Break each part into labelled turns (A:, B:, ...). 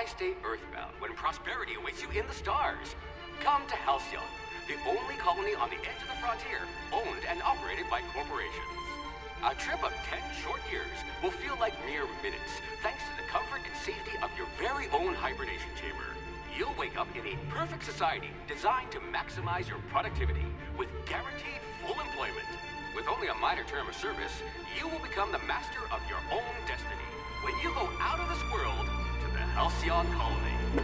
A: why stay earthbound when prosperity awaits you in the stars? Come to Halcyon, the only colony on the edge of the frontier, owned and operated by corporations. A trip of 10 short years will feel like mere minutes, thanks to the comfort and safety of your very own hibernation chamber. You'll wake up in a perfect society designed to maximize your productivity with guaranteed full employment. With only a minor term of service, you will become the master of your own destiny when you go out of this world to the Halcyon Colony.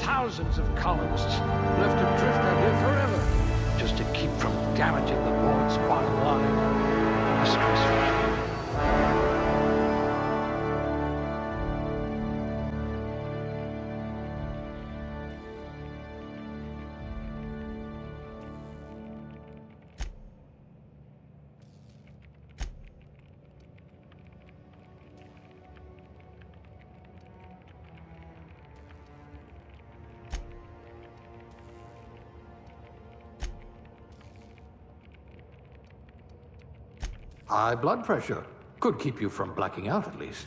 B: Thousands of colonists left adrift out here forever, just to keep from damaging the board's bottom line. Disgraceful.
C: High blood pressure. Could keep you from blacking out, at least.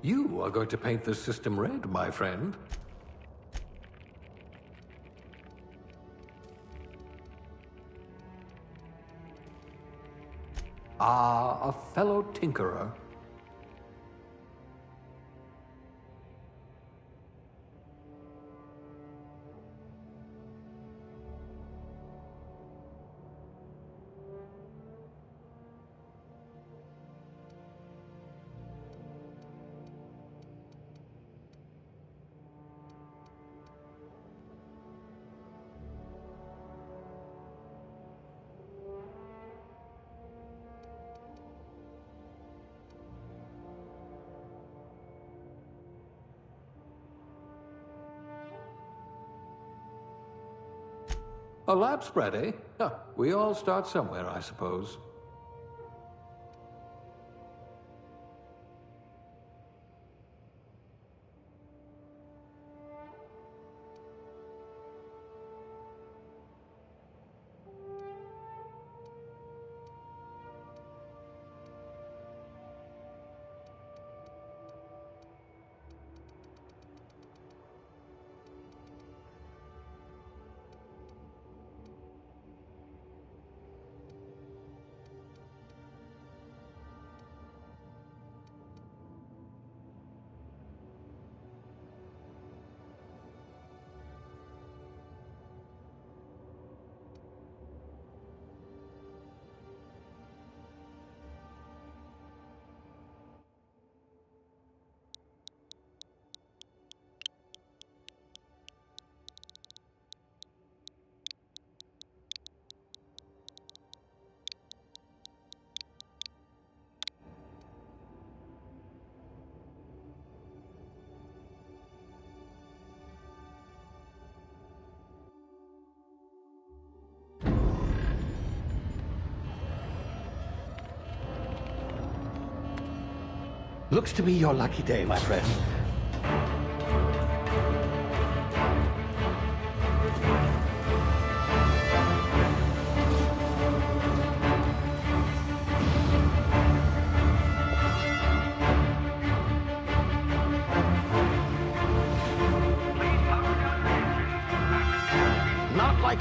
C: You are going to paint this system red, my friend. Ah, a fellow tinkerer. A lab spread, eh? Huh, we all start somewhere, I suppose.
B: Looks to be your lucky day, my friend.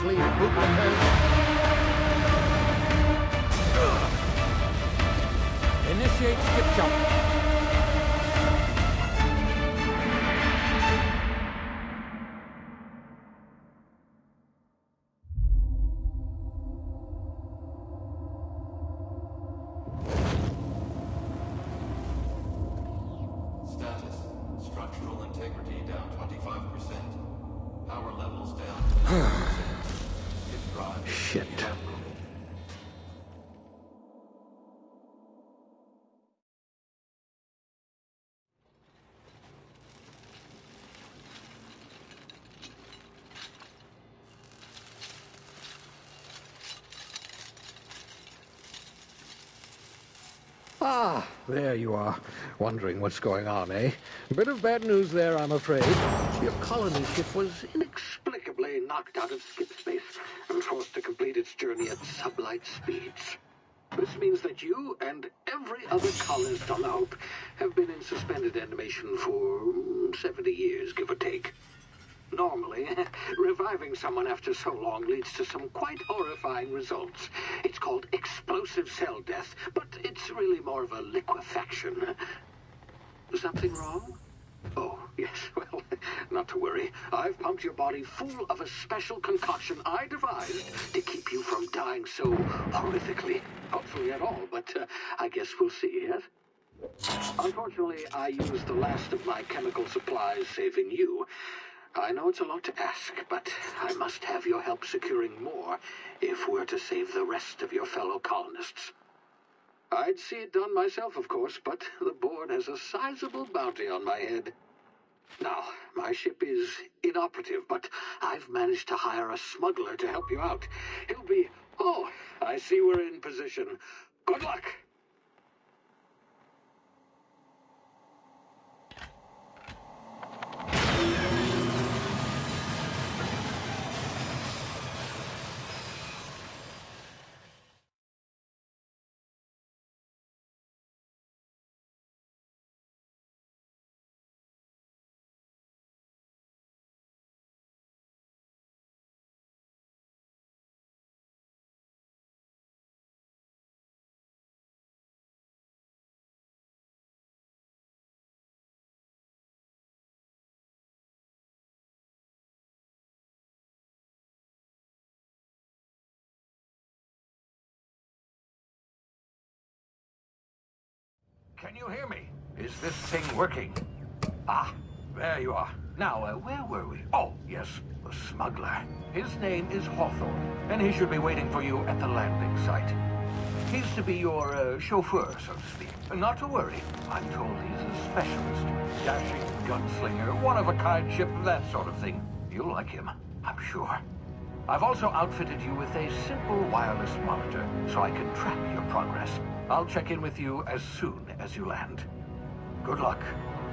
B: clean bootlickers. Initiate skip jump.
D: Status. Structural integrity down 25%. Power levels down 10%. Hit drive.
B: Shit. Ah, there you are. Wondering what's going on, eh? Bit of bad news there, I'm afraid. Your colony ship was inexplicably knocked out of skip space and forced to complete its journey at sublight speeds. This means that you and every other colonist on the Hope have been in suspended animation for 70 years, give or take. Normally, reviving someone after so long leads to some quite horrifying results. It's called explosive cell death, but it's really more of a liquefaction. Something wrong? Oh, yes, well, not to worry. I've pumped your body full of a special concoction I devised to keep you from dying so horrifically. Hopefully at all, but I guess we'll see, yes? Unfortunately, I used the last of my chemical supplies saving you. I know it's a lot to ask, but I must have your help securing more if we're to save the rest of your fellow colonists. I'd see it done myself, of course, but the board has a sizable bounty on my head. Now, my ship is inoperative, but I've managed to hire a smuggler to help you out. He'll be... Oh, I see we're in position. Good luck! Can you hear me? Is this thing working? Ah, there you are. Now, where were we? Oh, yes, the smuggler. His name is Hawthorne, and he should be waiting for you at the landing site. He's to be your chauffeur, so to speak. Not to worry. I'm told he's a specialist. Dashing gunslinger, one-of-a-kind ship, that sort of thing. You'll like him, I'm sure. I've also outfitted you with a simple wireless monitor, so I can track your progress. I'll check in with you as soon as you land. Good luck.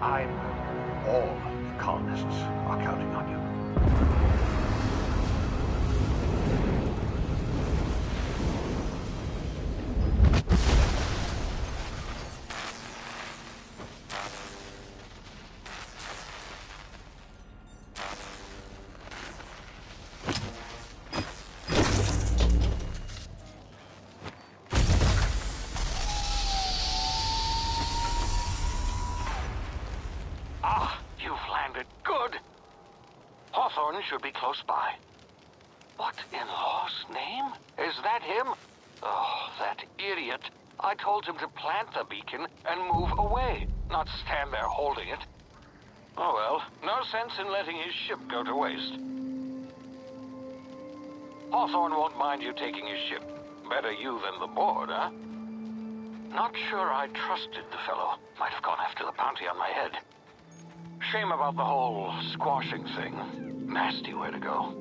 B: All the colonists are counting on you.
E: Hawthorne should be close by. What in law's name? Is that him? Oh, that idiot. I told him to plant the beacon and move away, not stand there holding it. Oh well, no sense in letting his ship go to waste. Hawthorne won't mind you taking his ship. Better you than the board, huh? Not sure I trusted the fellow. Might have gone after the bounty on my head. Shame about the whole squashing thing. Nasty way to go.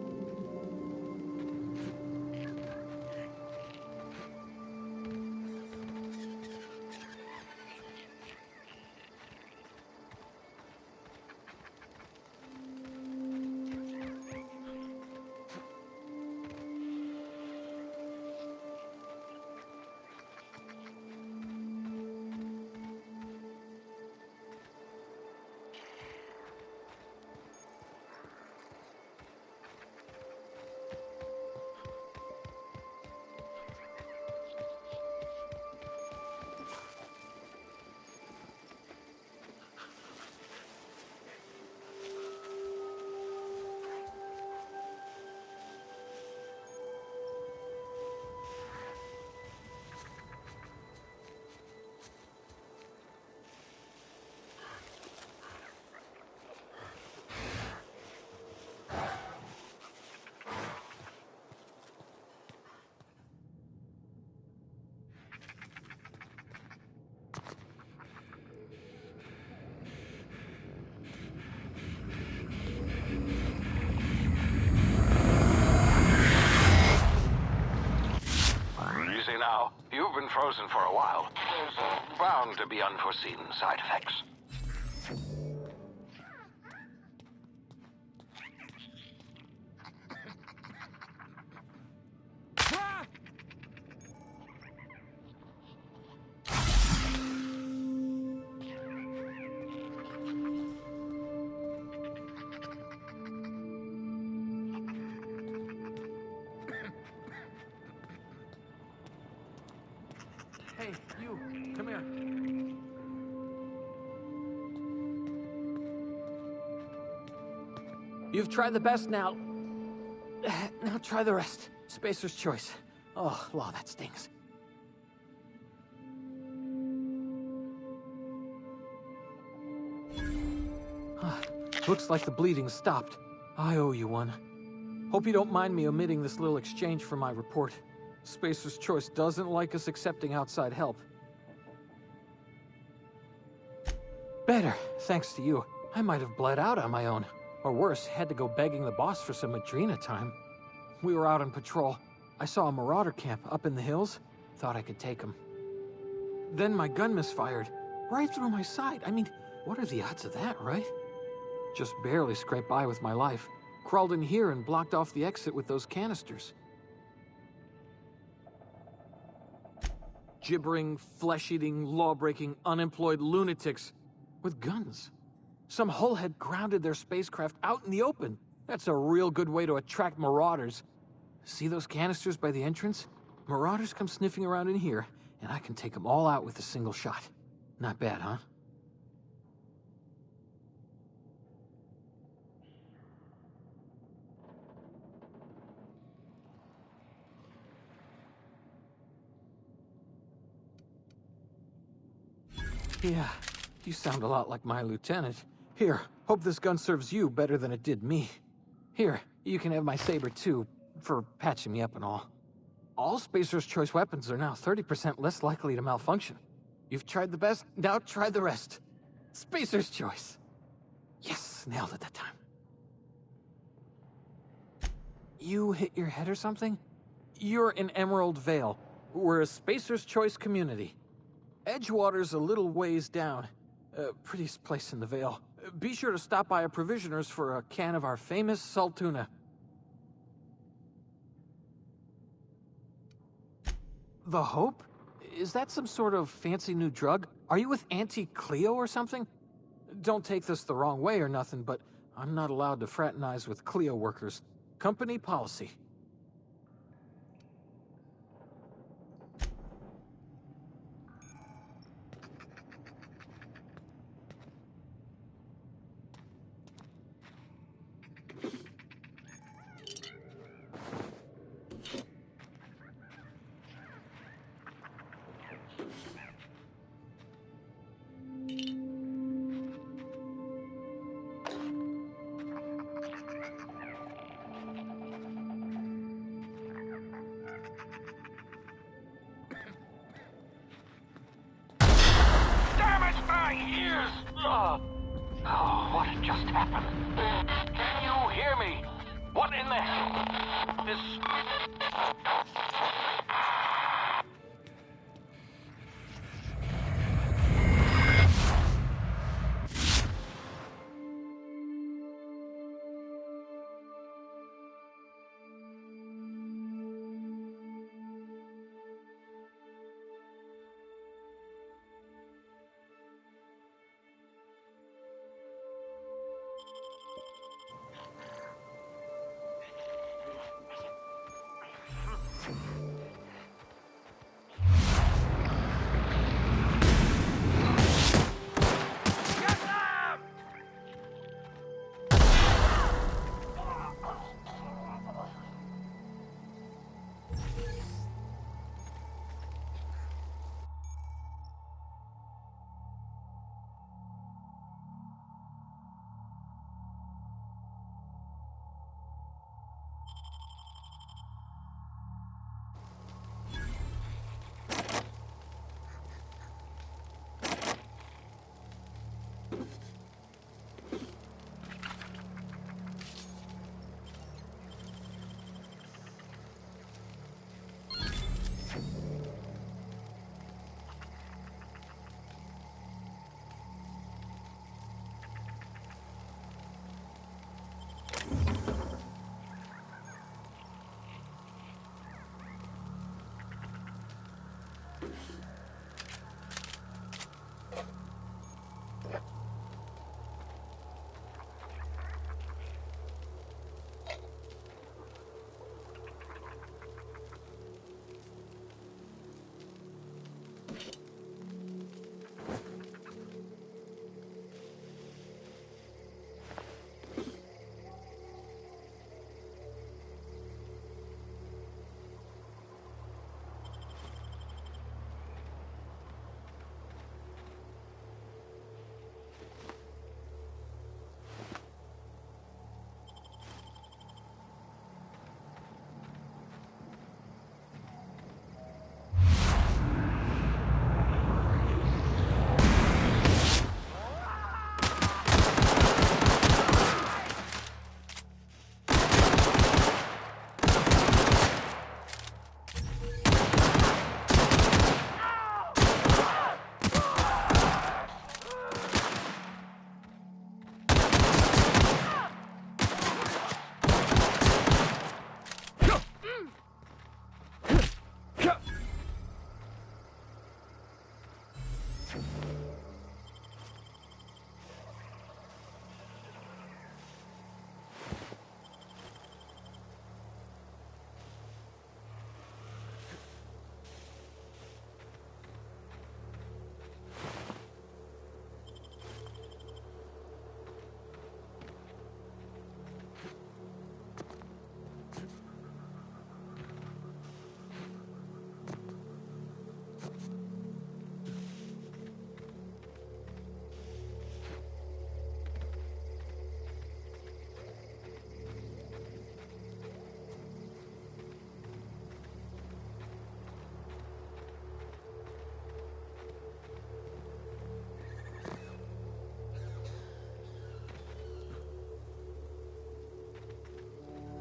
E: been frozen for a while. There's bound to be unforeseen side effects.
C: Hey, you, come here. You've tried the best now. Now try the rest. Spacer's choice. Oh, law, that stings. Looks like the bleeding stopped. I owe you one. Hope you don't mind me omitting this little exchange from my report. Spacer's Choice doesn't like us accepting outside help. Better, thanks to you. I might have bled out on my own. Or worse, had to go begging the boss for some Adrena time. We were out on patrol. I saw a marauder camp up in the hills. Thought I could take him. Then my gun misfired. Right through my side. I mean, what are the odds of that, right? Just barely scraped by with my life. Crawled in here and blocked off the exit with those canisters. Gibbering, flesh-eating, law-breaking, unemployed lunatics with guns. Some hullhead grounded their spacecraft out in the open. That's a real good way to attract marauders. See those canisters by the entrance? Marauders come sniffing around in here, and I can take them all out with a single shot. Not bad, huh? Yeah, you sound a lot like my lieutenant. Here, hope this gun serves you better than it did me. Here, you can have my saber too, for patching me up and all. All Spacer's Choice weapons are now 30% less likely to malfunction. You've tried the best, now try the rest. Spacer's Choice. Yes, nailed it that time. You hit your head or something? You're in Emerald Vale. We're a Spacer's Choice community. Edgewater's a little ways down. Prettiest place in the Vale. Be sure to stop by a provisioner's for a can of our famous salt tuna. The Hope? Is that some sort of fancy new drug? Are you with Auntie Cleo or something? Don't take this the wrong way or nothing, but I'm not allowed to fraternize with Cleo workers. Company policy.
E: Oh, what just happened? Can you hear me? What in the hell? This...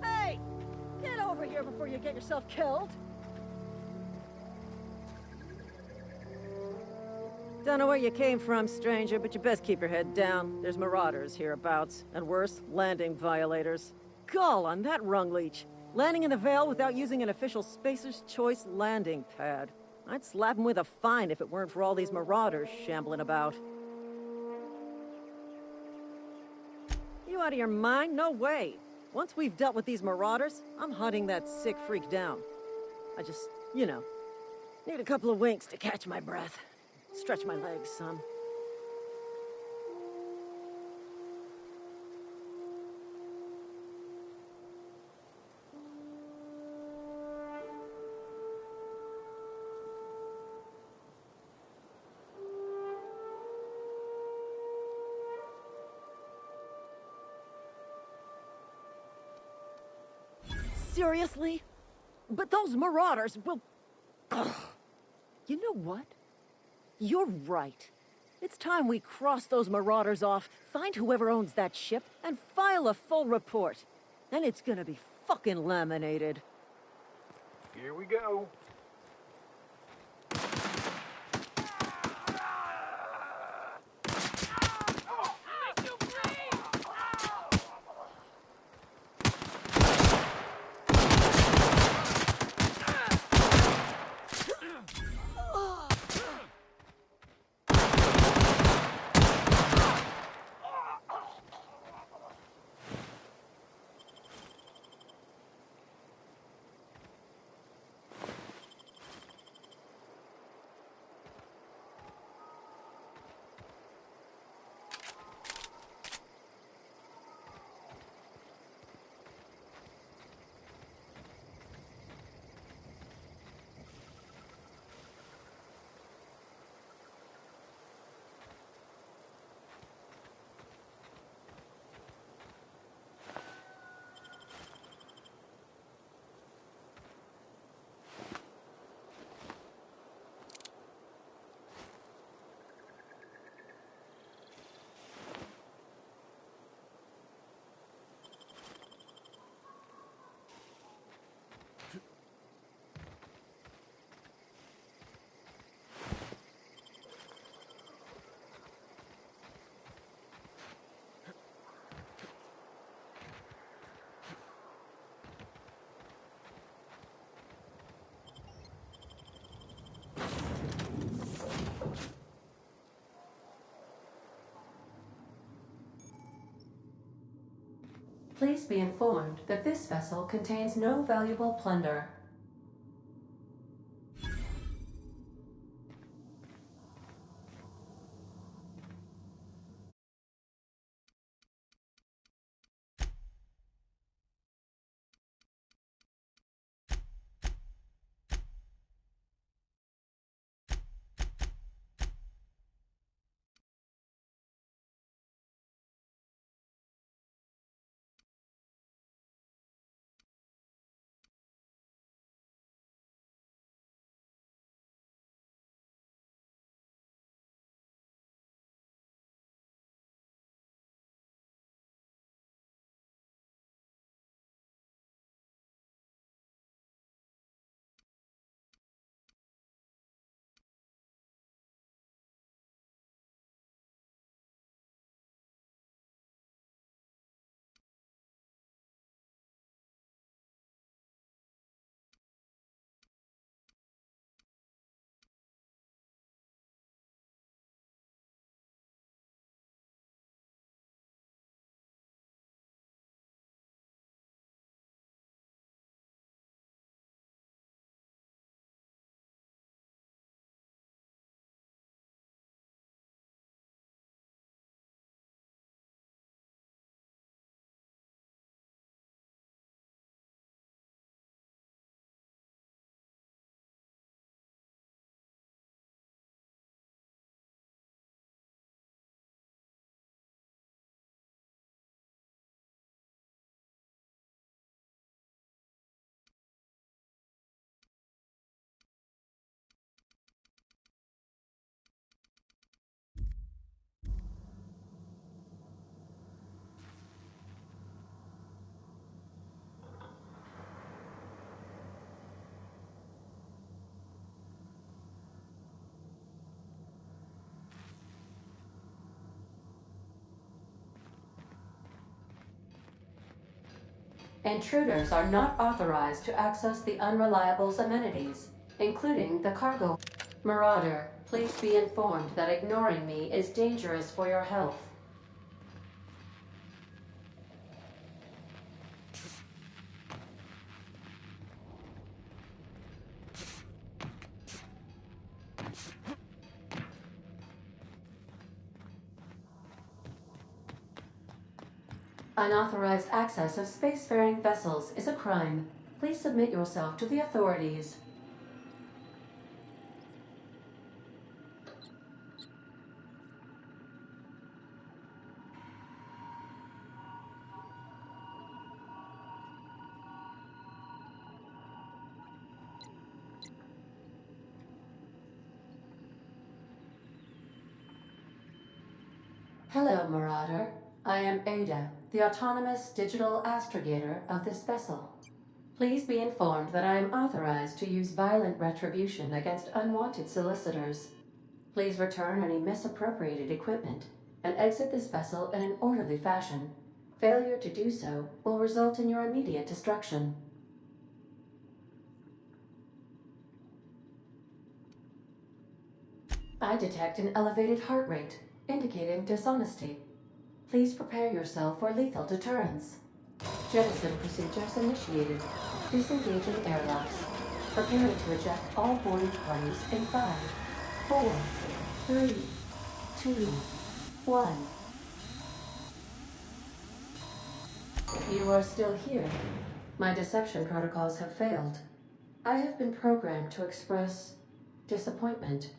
F: Hey! Get over here before you get yourself killed! Don't know where you came from, stranger, but you best keep your head down. There's marauders hereabouts, and worse, landing violators. Gall on that rung leech! Landing in the Vale without using an official Spacer's Choice landing pad. I'd slap him with a fine if it weren't for all these marauders shambling about. You out of your mind? No way! Once we've dealt with these marauders, I'm hunting that sick freak down. I just, you know, need a couple of winks to catch my breath. Stretch my legs some. Seriously? But those marauders will... Ugh. You know what? You're right. It's time we cross those marauders off, find whoever owns that ship, and file a full report. Then it's gonna be fucking laminated.
B: Here we go.
G: Please be informed that this vessel contains no valuable plunder. Intruders are not authorized to access the Unreliable's amenities, including the cargo. Marauder, please be informed that ignoring me is dangerous for your health. Unauthorized access of spacefaring vessels is a crime. Please submit yourself to the authorities. Hello, Marauder. I am Ada, the autonomous digital astrogator of this vessel. Please be informed that I am authorized to use violent retribution against unwanted solicitors. Please return any misappropriated equipment and exit this vessel in an orderly fashion. Failure to do so will result in your immediate destruction. I detect an elevated heart rate, indicating dishonesty. Please prepare yourself for lethal deterrence. Jettison procedures initiated. Disengaging airlocks. Preparing to eject all boarding parties in 5, 4, 3, 2, 1. You are still here. My deception protocols have failed. I have been programmed to express disappointment.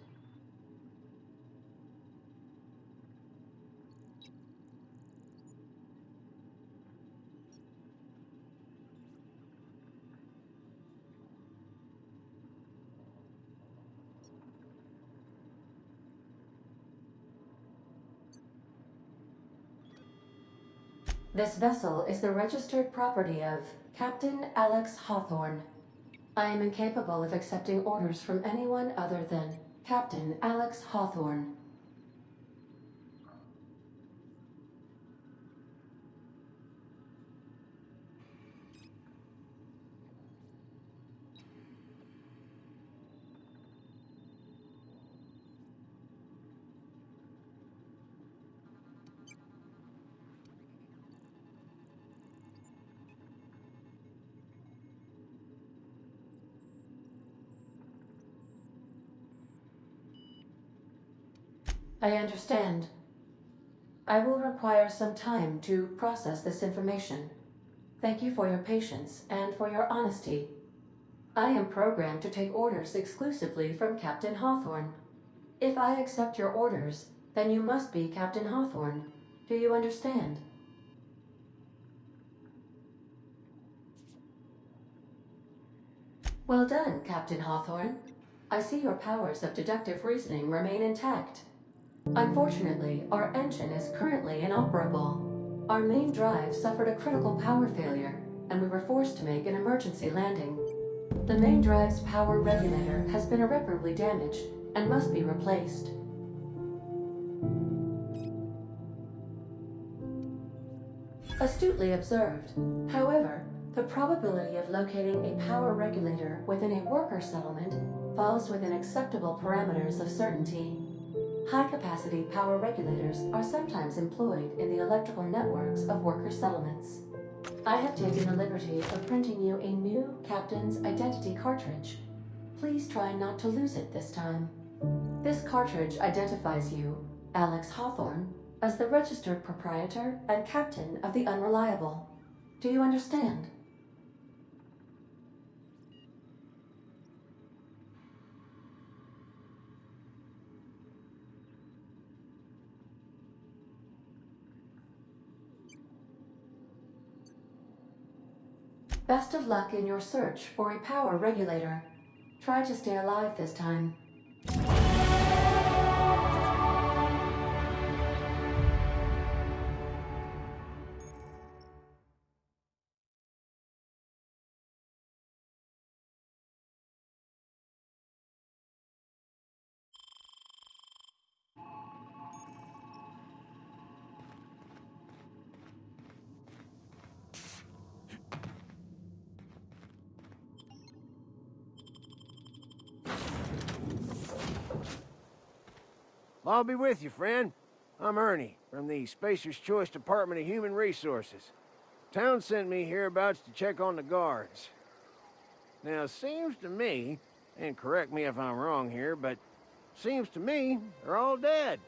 G: This vessel is the registered property of Captain Alex Hawthorne. I am incapable of accepting orders from anyone other than Captain Alex Hawthorne. I understand. I will require some time to process this information. Thank you for your patience and for your honesty. I am programmed to take orders exclusively from Captain Hawthorne. If I accept your orders, then you must be Captain Hawthorne. Do you understand? Well done, Captain Hawthorne. I see your powers of deductive reasoning remain intact. Unfortunately, our engine is currently inoperable. Our main drive suffered a critical power failure, and we were forced to make an emergency landing. The main drive's power regulator has been irreparably damaged and must be replaced. Astutely observed. However, the probability of locating a power regulator within a worker settlement falls within acceptable parameters of certainty. High-capacity power regulators are sometimes employed in the electrical networks of worker settlements. I have taken the liberty of printing you a new Captain's Identity cartridge. Please try not to lose it this time. This cartridge identifies you, Alex Hawthorne, as the registered proprietor and captain of the Unreliable. Do you understand? Best of luck in your search for a power regulator. Try to stay alive this time.
H: I'll be with you, friend. I'm Ernie, from the Spacer's Choice Department of Human Resources. Town sent me hereabouts to check on the guards. Now, it seems to me, and correct me if I'm wrong here, but seems to me they're all dead.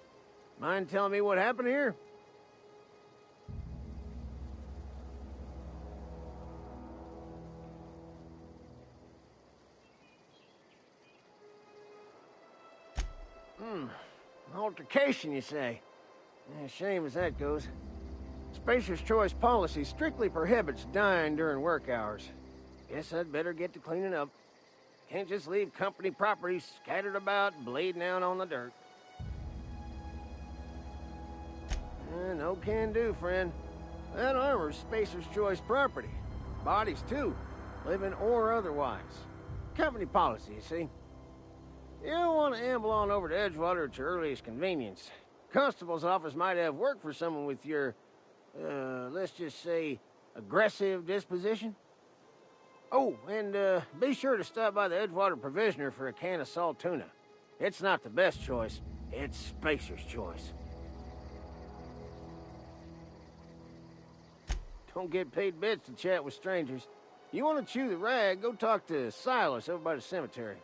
H: Mind telling me what happened here? Altercation, you say? Yeah, shame as that goes. Spacer's Choice policy strictly prohibits dying during work hours. Guess I'd better get to cleaning up. Can't just leave company property scattered about, bleeding out on the dirt. No can do, friend. That armor's Spacer's Choice property. Bodies, too. Living or otherwise. Company policy, you see. You don't want to amble on over to Edgewater at your earliest convenience. Constable's office might have work for someone with your, let's just say, aggressive disposition. Oh, and be sure to stop by the Edgewater Provisioner for a can of salt tuna. It's not the best choice, it's Spacer's Choice. Don't get paid bits to chat with strangers. You want to chew the rag, go talk to Silas over by the cemetery.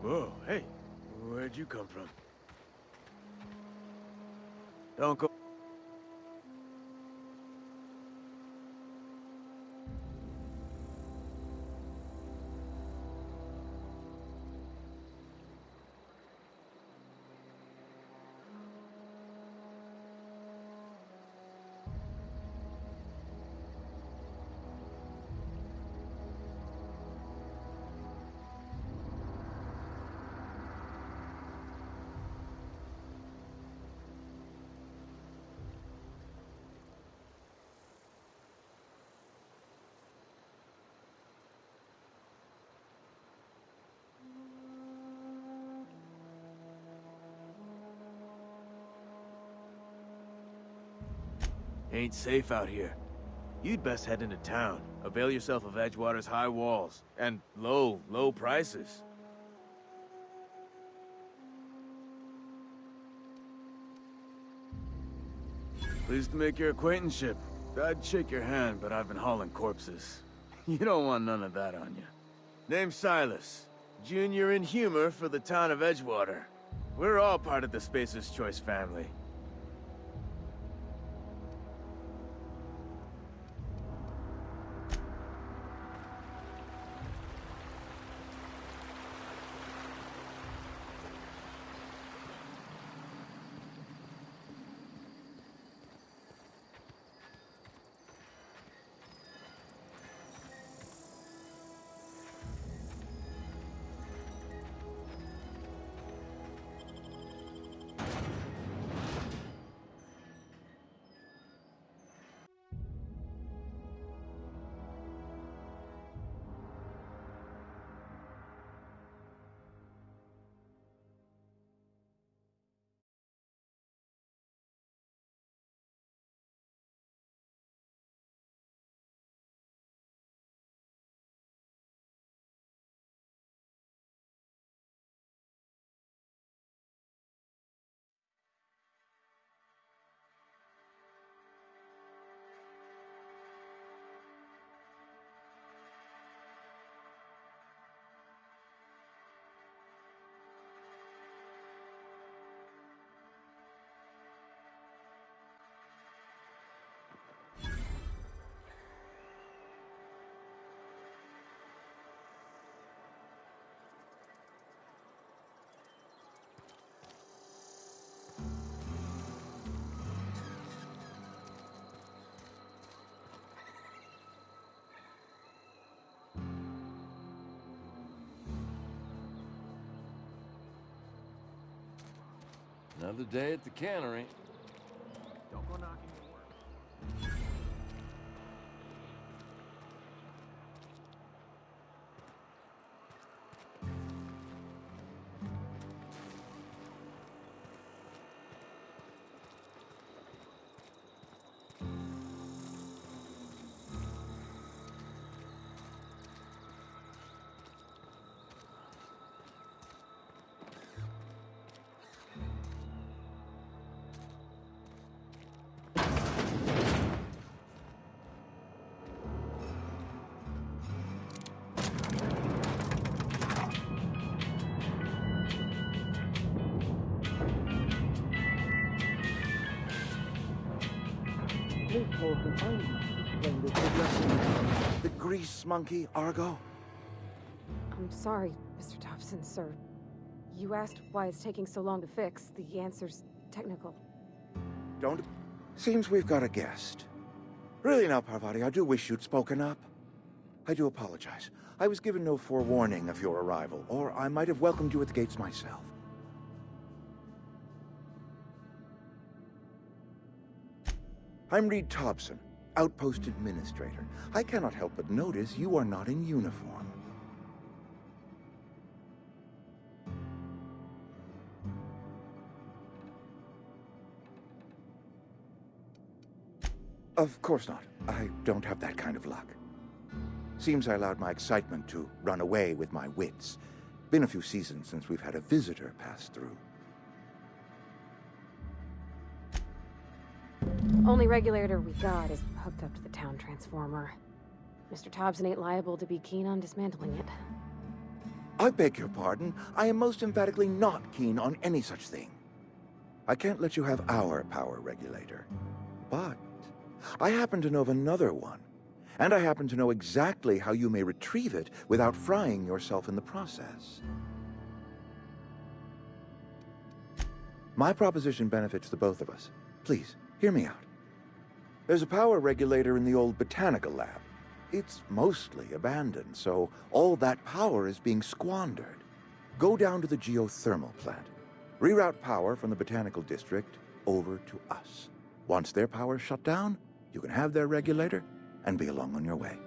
I: Whoa, hey, where'd you come from? Don't go. Ain't safe out here. You'd best head into town. Avail yourself of Edgewater's high walls and low prices. Pleased to make your acquaintanceship. I'd shake your hand, but I've been hauling corpses. You don't want none of that on you. Name's Silas. Junior in humor for the town of Edgewater. We're all part of the Spacer's Choice family.
J: Another day at the cannery.
I: Don't go knocking your work.
K: The grease monkey, Argo?
L: I'm sorry, Mr. Thompson, sir. You asked why it's taking so long to fix. The answer's technical.
K: Don't... Seems we've got a guest. Really now, Parvati, I do wish you'd spoken up. I do apologize. I was given no forewarning of your arrival, or I might have welcomed you at the gates myself. I'm Reed Thompson, Outpost Administrator. I cannot help but notice you are not in uniform. Of course not. I don't have that kind of luck. Seems I allowed my excitement to run away with my wits. Been a few seasons since we've had a visitor pass through.
L: Only regulator we got is hooked up to the town transformer. Mr. Thompson ain't liable to be keen on dismantling it.
K: I beg your pardon. I am most emphatically not keen on any such thing. I can't let you have our power regulator. But I happen to know of another one. And I happen to know exactly how you may retrieve it without frying yourself in the process. My proposition benefits the both of us. Please, hear me out. There's a power regulator in the old botanical lab. It's mostly abandoned, so all that power is being squandered. Go down to the geothermal plant. Reroute power from the botanical district over to us. Once their power's shut down, you can have their regulator and be along on your way.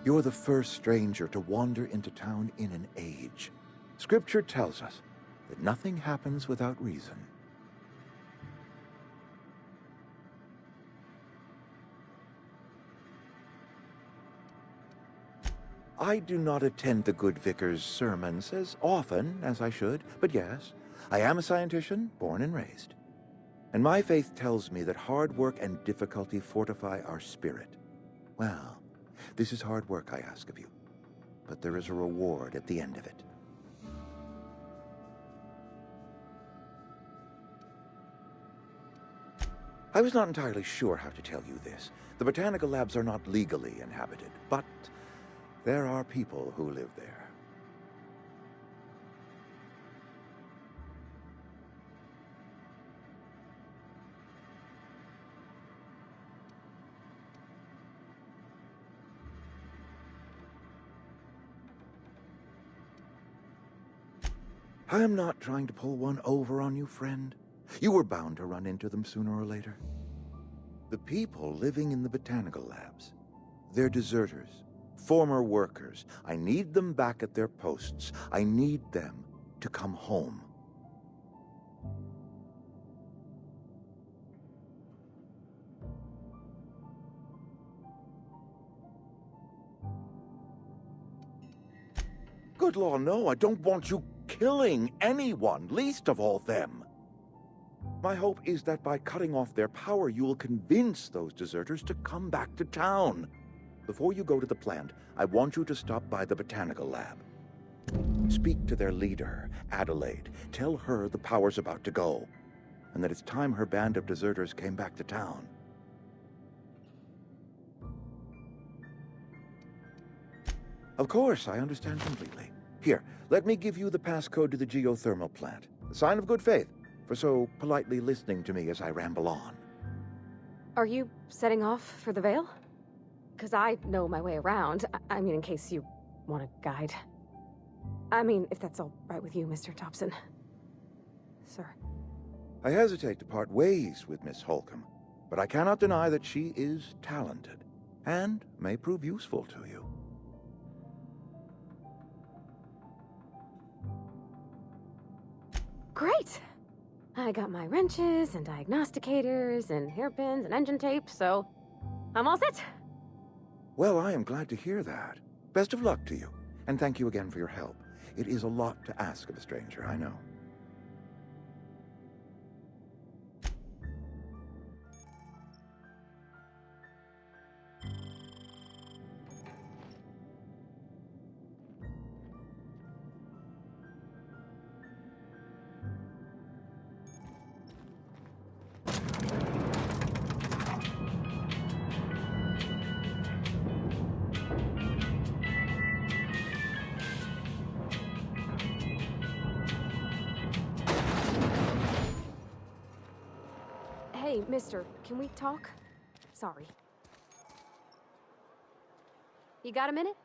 K: You're the first stranger to wander into town in an age. Scripture tells us that nothing happens without reason. I do not attend the good vicar's sermons as often as I should, but yes, I am a scientician, born and raised. And my faith tells me that hard work and difficulty fortify our spirit. Well, this is hard work I ask of you, but there is a reward at the end of it. I was not entirely sure how to tell you this. The botanical labs are not legally inhabited, but there are people who live there. I am not trying to pull one over on you, friend. You were bound to run into them sooner or later. The people living in the botanical labs, they're deserters, former workers. I need them back at their posts. I need them to come home. Good law, no, I don't want you killing anyone, least of all them. My hope is that by cutting off their power, you will convince those deserters to come back to town. Before you go to the plant, I want you to stop by the botanical lab. Speak to their leader, Adelaide. Tell her the power's about to go, and that it's time her band of deserters came back to town. Of course, I understand completely. Here, let me give you the passcode to the geothermal plant. A sign of good faith for so politely listening to me as I ramble on.
L: Are you setting off for the Vale? Because I know my way around. I mean, in case you want a guide. I mean, if that's all right with you, Mr. Thompson. Sir.
K: I hesitate to part ways with Miss Holcomb, but I cannot deny that she is talented, and may prove useful to you.
L: Great! I got my wrenches and diagnosticators and hairpins and engine tape, so I'm all set.
K: Well, I am glad to hear that. Best of luck to you, and thank you again for your help. It is a lot to ask of a stranger, I know.
L: Hey, mister, can we talk? Sorry. You got a minute?